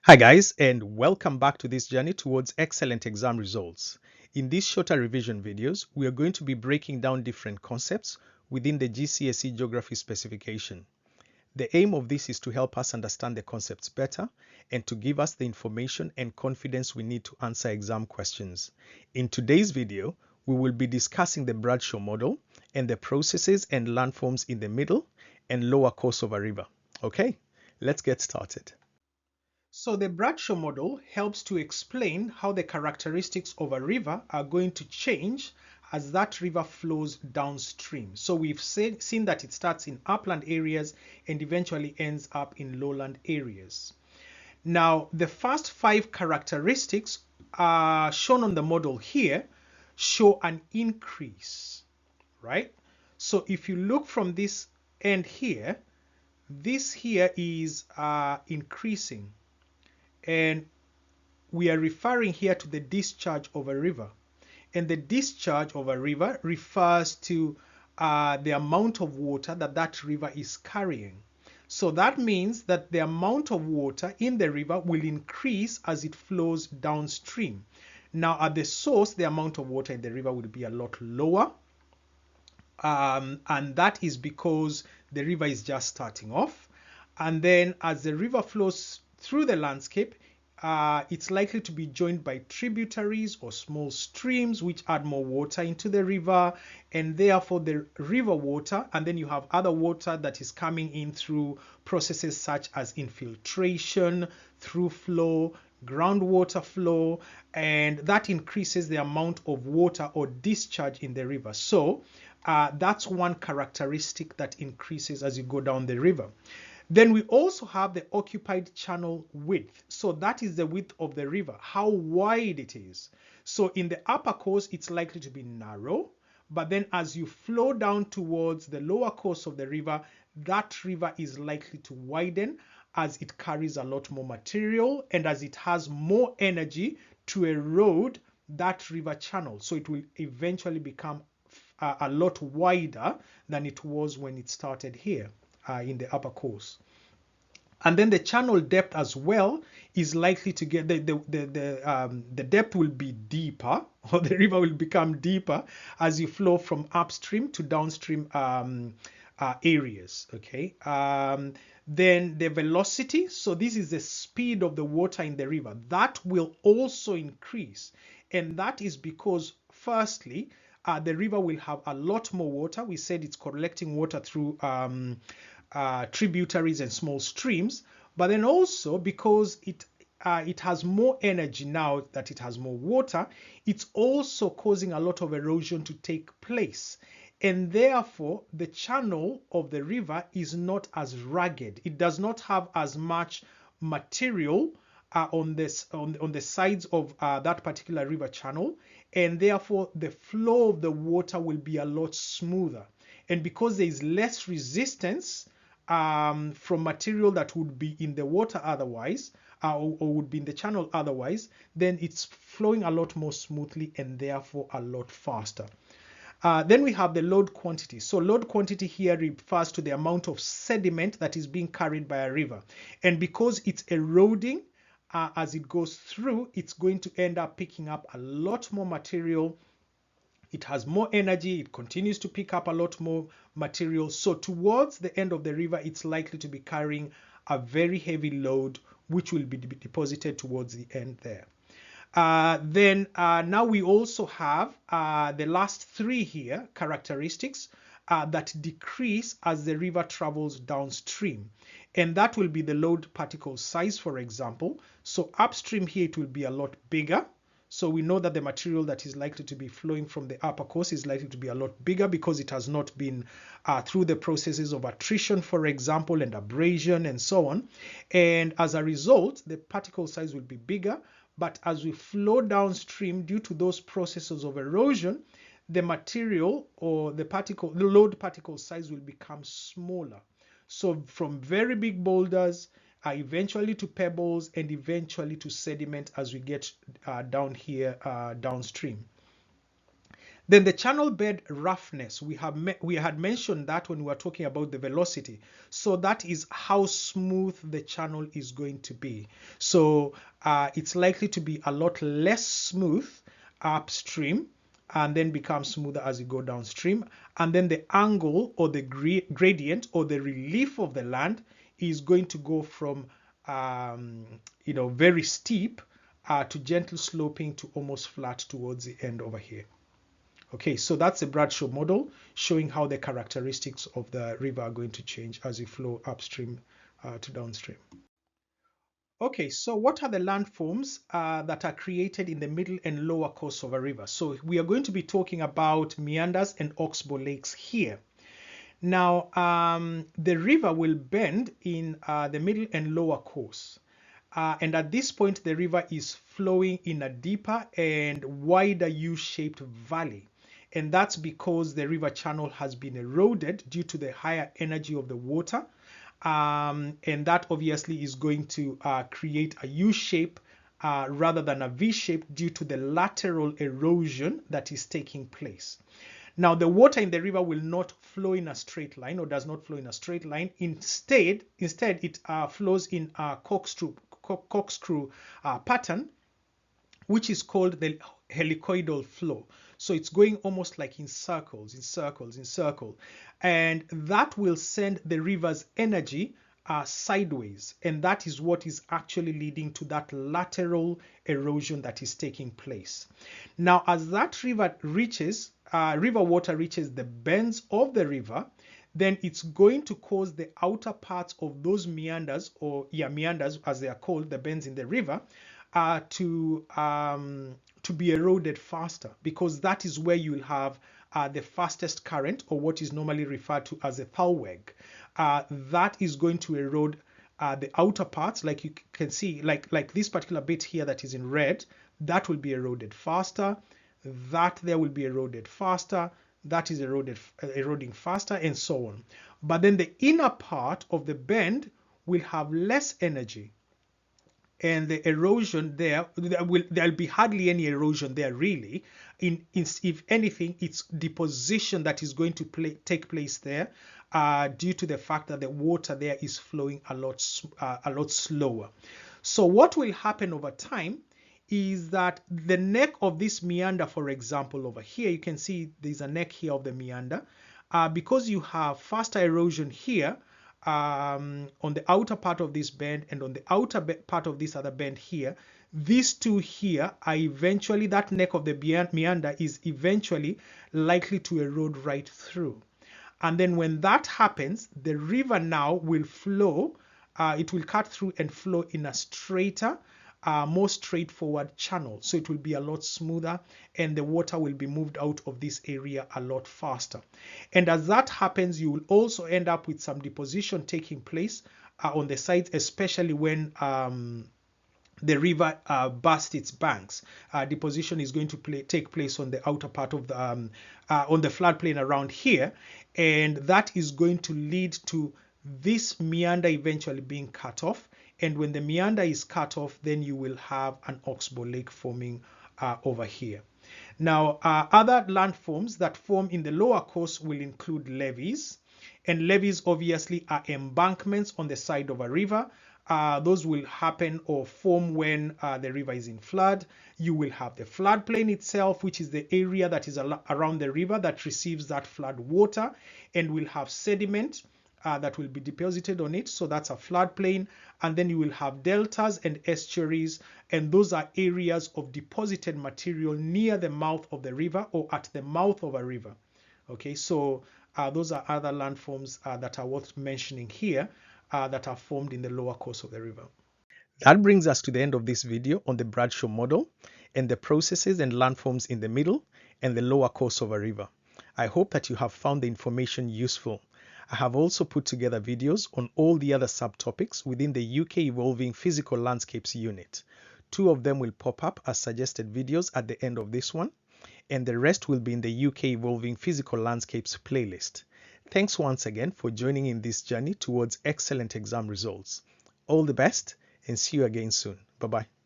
Hi guys, and welcome back to this journey towards excellent exam results. In these shorter revision videos, we are going to be breaking down different concepts within the GCSE geography specification. The aim of this is to help us understand the concepts better and to give us the information and confidence we need to answer exam questions. In today's video, we will be discussing the Bradshaw model and the processes and landforms in the middle and lower course of a river. Okay, let's get started. So the Bradshaw model helps to explain how the characteristics of a river are going to change as that river flows downstream. So we've seen that it starts in upland areas and eventually ends up in lowland areas. Now, the first 5 characteristics shown on the model here show an increase, right? So if you look from this end here, this here is increasing. And we are referring here to the discharge of a river. And the discharge of a river refers to the amount of water that that river is carrying. So that means that the amount of water in the river will increase as it flows downstream. Now at the source, the amount of water in the river will be a lot lower. And that is because the river is just starting off. And then as the river flows through the landscape, it's likely to be joined by tributaries or small streams which add more water into the river, and therefore the river water, and then you have other water that is coming in through processes such as infiltration, through flow, groundwater flow, and that increases the amount of water or discharge in the river. So that's one characteristic that increases as you go down the river. Then we also have the occupied channel width. So that is the width of the river, how wide it is. So in the upper course, it's likely to be narrow. But then as you flow down towards the lower course of the river, that river is likely to widen as it carries a lot more material and as it has more energy to erode that river channel. So it will eventually become a lot wider than it was when it started here in the upper course. And then the channel depth as well is likely to get the depth will be deeper, or the river will become deeper as you flow from upstream to downstream areas. Okay. Then the velocity, so this is the speed of the water in the river, that will also increase, and that is because firstly the river will have a lot more water. We said it's collecting water through tributaries and small streams, but then also because it has more energy now that it has more water, it's also causing a lot of erosion to take place. And therefore, the channel of the river is not as rugged. It does not have as much material on the sides of that particular river channel, and therefore the flow of the water will be a lot smoother. And because there is less resistance from material that would be in the water otherwise, or would be in the channel otherwise, then it's flowing a lot more smoothly and therefore a lot faster. Then we have the load quantity. So load quantity here refers to the amount of sediment that is being carried by a river. And because it's eroding as it goes through, it's going to end up picking up a lot more material. It has more energy, it continues to pick up a lot more material. So towards the end of the river, it's likely to be carrying a very heavy load, which will be deposited towards the end there. Now we also have the last 3 here, characteristics that decrease as the river travels downstream. And that will be the load particle size, for example. So upstream here, it will be a lot bigger. So we know that the material that is likely to be flowing from the upper course is likely to be a lot bigger because it has not been through the processes of attrition, for example, and abrasion and so on. And as a result, the particle size will be bigger. But as we flow downstream due to those processes of erosion, the material or the load particle size will become smaller. So from very big boulders, eventually to pebbles, and eventually to sediment as we get down here downstream. Then the channel bed roughness, we had mentioned that when we were talking about the velocity. So that is how smooth the channel is going to be. So it's likely to be a lot less smooth upstream and then become smoother as you go downstream. And then the angle or the gradient or the relief of the land is going to go from very steep to gentle sloping to almost flat towards the end over here. Okay, so that's the Bradshaw model showing how the characteristics of the river are going to change as you flow upstream to downstream. Okay, so what are the landforms that are created in the middle and lower course of a river? So we are going to be talking about meanders and oxbow lakes here. Now, the river will bend in the middle and lower course. And at this point, the river is flowing in a deeper and wider U-shaped valley. And that's because the river channel has been eroded due to the higher energy of the water. And that obviously is going to create a U-shape rather than a V-shape due to the lateral erosion that is taking place. Now, the water in the river will not flow in a straight line or does not flow in a straight line. Instead it flows in a corkscrew pattern, which is called the helicoidal flow. So it's going almost like in circles, and that will send the river's energy sideways, and that is what is actually leading to that lateral erosion that is taking place. Now, as that river water reaches the bends of the river, then it's going to cause the outer parts of those meanders, meanders as they are called, the bends in the river, to be eroded faster, because that is where you'll have the fastest current, or what is normally referred to as a thalweg. That is going to erode the outer parts, like you can see, like this particular bit here that is in red, that will be eroded faster. That there will be eroded faster. That is eroding faster, and so on. But then the inner part of the bend will have less energy, and the erosion there'll be hardly any erosion there really. If anything, it's deposition that is going to take place there due to the fact that the water there is flowing a lot slower. So what will happen over time is that the neck of this meander, for example, over here, you can see there's a neck here of the meander. Because you have faster erosion here, on the outer part of this bend and on the outer part of this other bend here, these two here are eventually, that neck of the meander is eventually likely to erode right through. And then when that happens, the river now will flow, it will cut through and flow in a straighter, more straightforward channel. So it will be a lot smoother, and the water will be moved out of this area a lot faster. And as that happens, you will also end up with some deposition taking place on the sides, especially when the river bursts its banks. Deposition is going to take place on the outer part of the on the floodplain around here, and that is going to lead to this meander eventually being cut off. And when the meander is cut off, then you will have an oxbow lake forming over here. Now, other landforms that form in the lower course will include levees. And levees obviously are embankments on the side of a river. Those will happen or form when the river is in flood. You will have the floodplain itself, which is the area that is around the river that receives that flood water, and will have sediment that will be deposited on it. So that's a floodplain. And then you will have deltas and estuaries, and those are areas of deposited material near the mouth of the river or at the mouth of a river. Okay, so those are other landforms that are worth mentioning here that are formed in the lower course of the river. That brings us to the end of this video on the Bradshaw model and the processes and landforms in the middle and the lower course of a river. I hope that you have found the information useful. I have also put together videos on all the other subtopics within the UK Evolving Physical Landscapes unit. 2 of them will pop up as suggested videos at the end of this one, and the rest will be in the UK Evolving Physical Landscapes playlist. Thanks once again for joining in this journey towards excellent exam results. All the best, and see you again soon. Bye-bye.